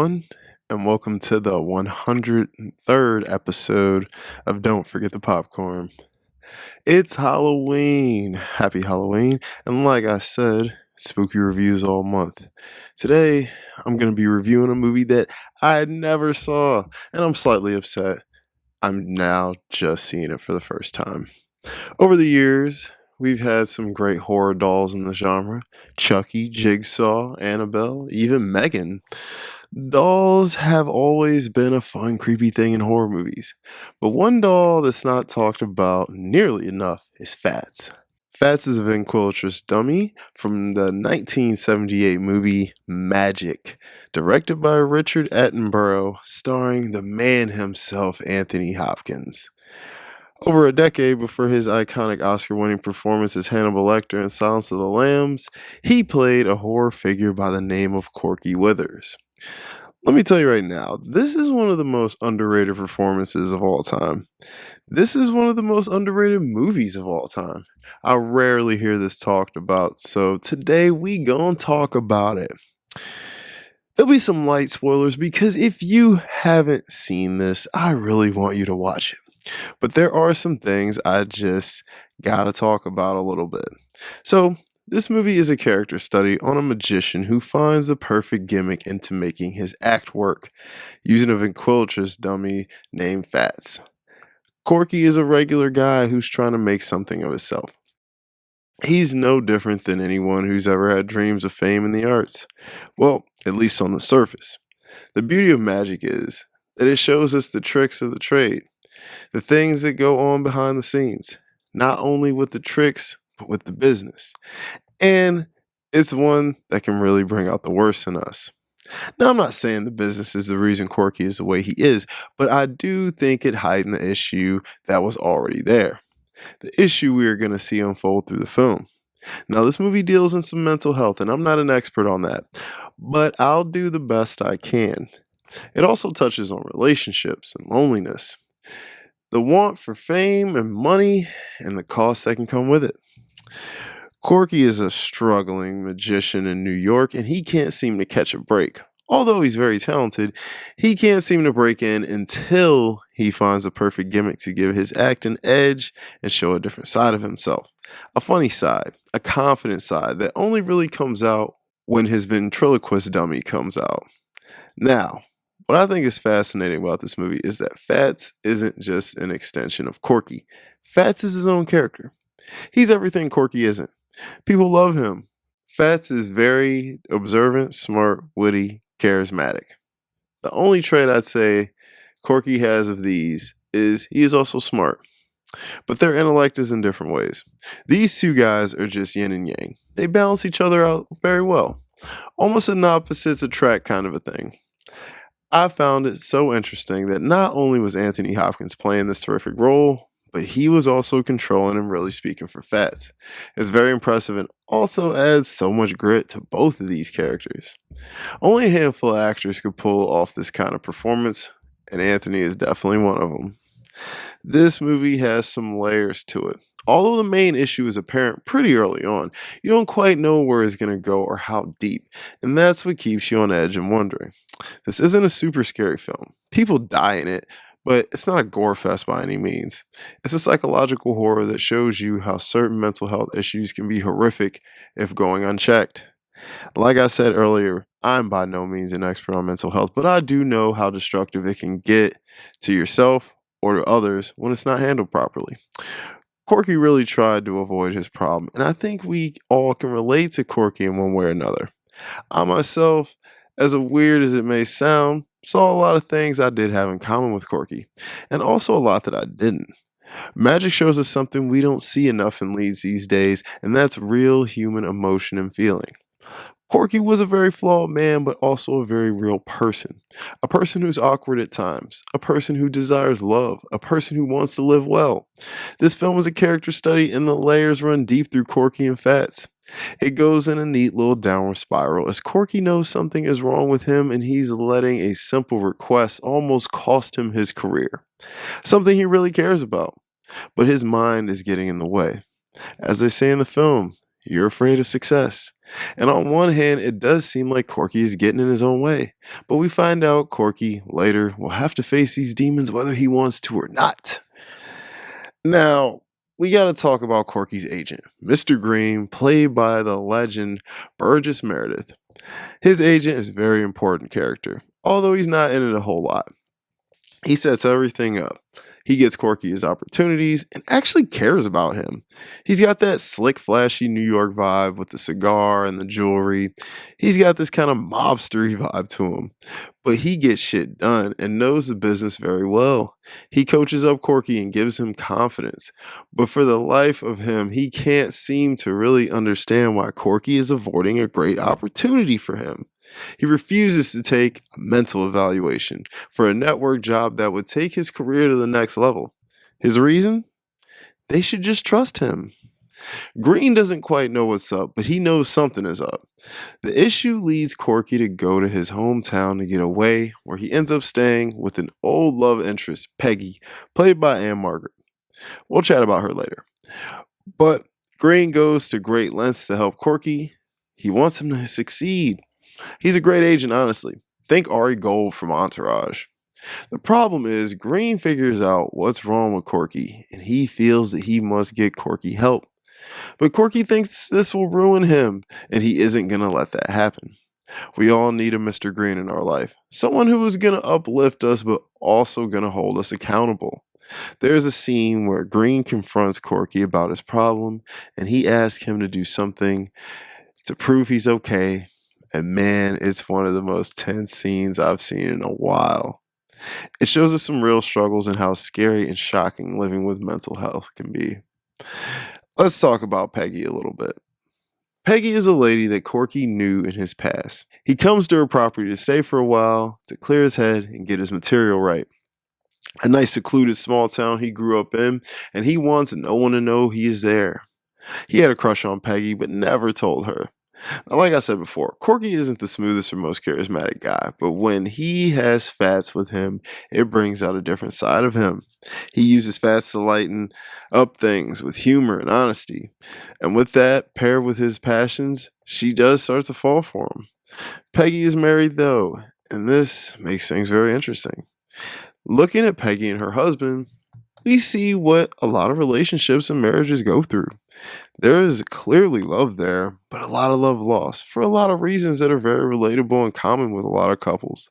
everyone, and welcome to the 103rd episode of Don't Forget the Popcorn. It's Halloween! Happy Halloween! And like I said, spooky reviews all month. Today, I'm going to be reviewing a movie that I never saw, and I'm slightly upset. I'm now just seeing it for the first time. Over the years, we've had some great horror dolls in the genre: Chucky, Jigsaw, Annabelle, even Megan. Dolls have always been a fun, creepy thing in horror movies. But one doll that's not talked about nearly enough is Fats. Fats is a ventriloquist dummy from the 1978 movie Magic, directed by Richard Attenborough, starring the man himself, Anthony Hopkins. Over a decade before his iconic Oscar winning performance as Hannibal Lecter in Silence of the Lambs, he played a horror figure by the name of Corky Withers. Let me tell you right now, this is one of the most underrated performances of all time. This is one of the most underrated movies of all time. I rarely hear this talked about, so today we gonna talk about it. There'll be some light spoilers because if you haven't seen this, I really want you to watch it. But there are some things I just gotta talk about a little bit. So, this movie is a character study on a magician who finds the perfect gimmick into making his act work, using a ventriloquist dummy named Fats. Corky is a regular guy who's trying to make something of himself. He's no different than anyone who's ever had dreams of fame in the arts. Well, at least on the surface. The beauty of magic is that it shows us the tricks of the trade, the things that go on behind the scenes, not only with the tricks, but with the business. And it's one that can really bring out the worst in us. Now, I'm not saying the business is the reason Corky is the way he is, but I do think it heightened the issue that was already there. The issue we are going to see unfold through the film. Now, this movie deals in some mental health, and I'm not an expert on that, but I'll do the best I can. It also touches on relationships and loneliness, the want for fame and money, and the cost that can come with it. Corky is a struggling magician in New York, and he can't seem to catch a break. Although he's very talented, he can't seem to break in until he finds the perfect gimmick to give his act an edge and show a different side of himself. A funny side, a confident side that only really comes out when his ventriloquist dummy comes out. Now, what I think is fascinating about this movie is that Fats isn't just an extension of Corky. Fats is his own character. He's everything Corky isn't. People love him. Fats is very observant, smart, witty, charismatic. The only trait I'd say Corky has of these is he is also smart. But their intellect is in different ways. These two guys are just yin and yang. They balance each other out very well. Almost an opposites attract kind of a thing. I found it so interesting that not only was Anthony Hopkins playing this terrific role, but he was also controlling and really speaking for Fats. It's very impressive and also adds so much grit to both of these characters. Only a handful of actors could pull off this kind of performance, and Anthony is definitely one of them. This movie has some layers to it. Although the main issue is apparent pretty early on, you don't quite know where it's going to go or how deep, and that's what keeps you on edge and wondering. This isn't a super scary film. People die in it, but it's not a gore fest by any means. It's a psychological horror that shows you how certain mental health issues can be horrific if going unchecked. Like I said earlier, I'm by no means an expert on mental health, but I do know how destructive it can get to yourself or to others when it's not handled properly. Corky really tried to avoid his problem, and I think we all can relate to Corky in one way or another. I myself, as weird as it may sound, saw a lot of things I did have in common with Corky, and also a lot that I didn't. Magic shows us something we don't see enough in leads these days, and that's real human emotion and feeling. Corky was a very flawed man, but also a very real person. A person who's awkward at times, a person who desires love, a person who wants to live well. This film is a character study, and the layers run deep through Corky and Fats. It goes in a neat little downward spiral as Corky knows something is wrong with him and he's letting a simple request almost cost him his career. Something he really cares about. But his mind is getting in the way. As they say in the film, you're afraid of success. And on one hand, it does seem like Corky is getting in his own way. But we find out Corky later will have to face these demons whether he wants to or not. Now, we got to talk about Corky's agent, Mr. Green, played by the legend Burgess Meredith. His agent is a very important character, although he's not in it a whole lot. He sets everything up. He gets Corky his opportunities and actually cares about him. He's got that slick, flashy New York vibe with the cigar and the jewelry. He's got this kind of mobstery vibe to him. But he gets shit done and knows the business very well. He coaches up Corky and gives him confidence. But for the life of him, he can't seem to really understand why Corky is avoiding a great opportunity for him. He refuses to take a mental evaluation for a network job that would take his career to the next level. His reason? They should just trust him. Green doesn't quite know what's up, but he knows something is up. The issue leads Corky to go to his hometown to get away, where he ends up staying with an old love interest, Peggy, played by Anne Margaret. We'll chat about her later. But Green goes to great lengths to help Corky. He wants him to succeed. He's a great agent, honestly. Think Ari Gold from Entourage. The problem is, Green figures out what's wrong with Corky, and he feels that he must get Corky help. But Corky thinks this will ruin him, and he isn't going to let that happen. We all need a Mr. Green in our life. Someone who is going to uplift us, but also going to hold us accountable. There's a scene where Green confronts Corky about his problem, and he asks him to do something to prove he's okay. And man, it's one of the most tense scenes I've seen in a while. It shows us some real struggles and how scary and shocking living with mental health can be. Let's talk about Peggy a little bit. Peggy is a lady that Corky knew in his past. He comes to her property to stay for a while, to clear his head and get his material right. A nice secluded small town he grew up in, and he wants no one to know he is there. He had a crush on Peggy, but never told her. Now, like I said before, Corky isn't the smoothest or most charismatic guy, but when he has Fats with him, it brings out a different side of him. He uses Fats to lighten up things with humor and honesty. And with that, paired with his passions, she does start to fall for him. Peggy is married though, and this makes things very interesting. Looking at Peggy and her husband, we see what a lot of relationships and marriages go through. There is clearly love there, but a lot of love lost for a lot of reasons that are very relatable and common with a lot of couples.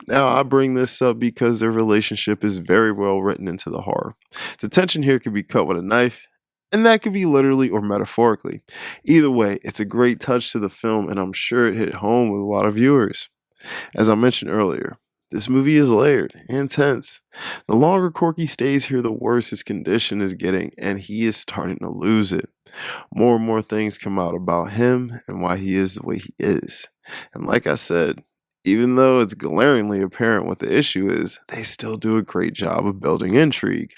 Now, I bring this up because their relationship is very well written into the horror. The tension here could be cut with a knife, and that could be literally or metaphorically. Either way, it's a great touch to the film, and I'm sure it hit home with a lot of viewers. As I mentioned earlier, this movie is layered and tense. The longer Corky stays here, the worse his condition is getting, and he is starting to lose it. More and more things come out about him and why he is the way he is. And like I said, even though it's glaringly apparent what the issue is, they still do a great job of building intrigue.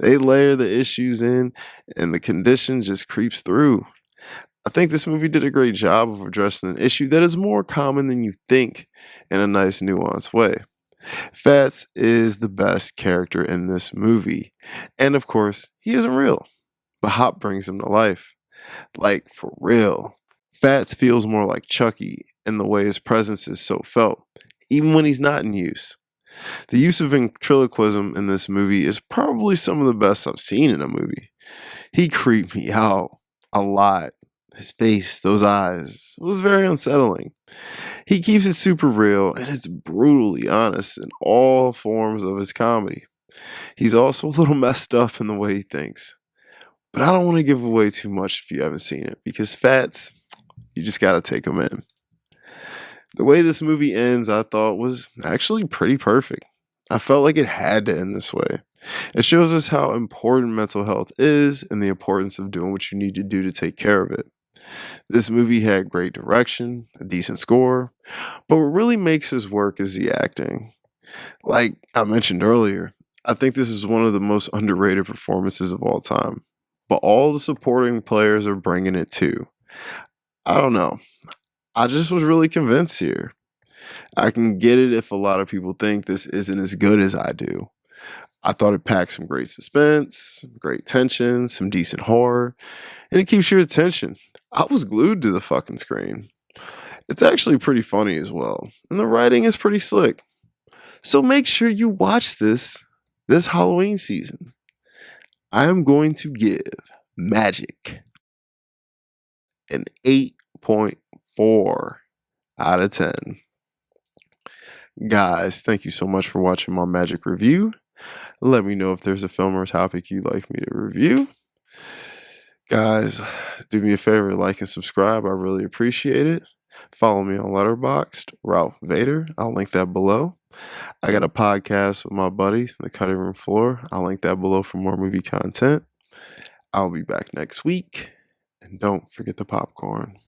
They layer the issues in, and the condition just creeps through. I think this movie did a great job of addressing an issue that is more common than you think in a nice, nuanced way. Fats is the best character in this movie. And of course, he isn't real, but Hop brings him to life. Like, for real. Fats feels more like Chucky in the way his presence is so felt, even when he's not in use. The use of ventriloquism in this movie is probably some of the best I've seen in a movie. He creeped me out a lot. His face, those eyes, it was very unsettling. He keeps it super real and it's brutally honest in all forms of his comedy. He's also a little messed up in the way he thinks. But I don't want to give away too much if you haven't seen it, because Fats, you just gotta take him in. The way this movie ends, I thought was actually pretty perfect. I felt like it had to end this way. It shows us how important mental health is and the importance of doing what you need to do to take care of it. This movie had great direction, a decent score, but what really makes this work is the acting. Like I mentioned earlier, I think this is one of the most underrated performances of all time. But all the supporting players are bringing it too. I don't know. I just was really convinced here. I can get it if a lot of people think this isn't as good as I do. I thought it packed some great suspense, great tension, some decent horror, and it keeps your attention. I was glued to the fucking screen. It's actually pretty funny as well, and the writing is pretty slick. So make sure you watch this Halloween season. I am going to give Magic an 8.4 out of 10. Guys, thank you so much for watching my Magic review. Let me know if there's a film or topic you'd like me to review. Guys, do me a favor, like and subscribe. I really appreciate it. Follow me on Letterboxd, Ralph Vader. I'll link that below. I got a podcast with my buddy, The Cutting Room Floor. I'll link that below for more movie content. I'll be back next week. And don't forget the popcorn.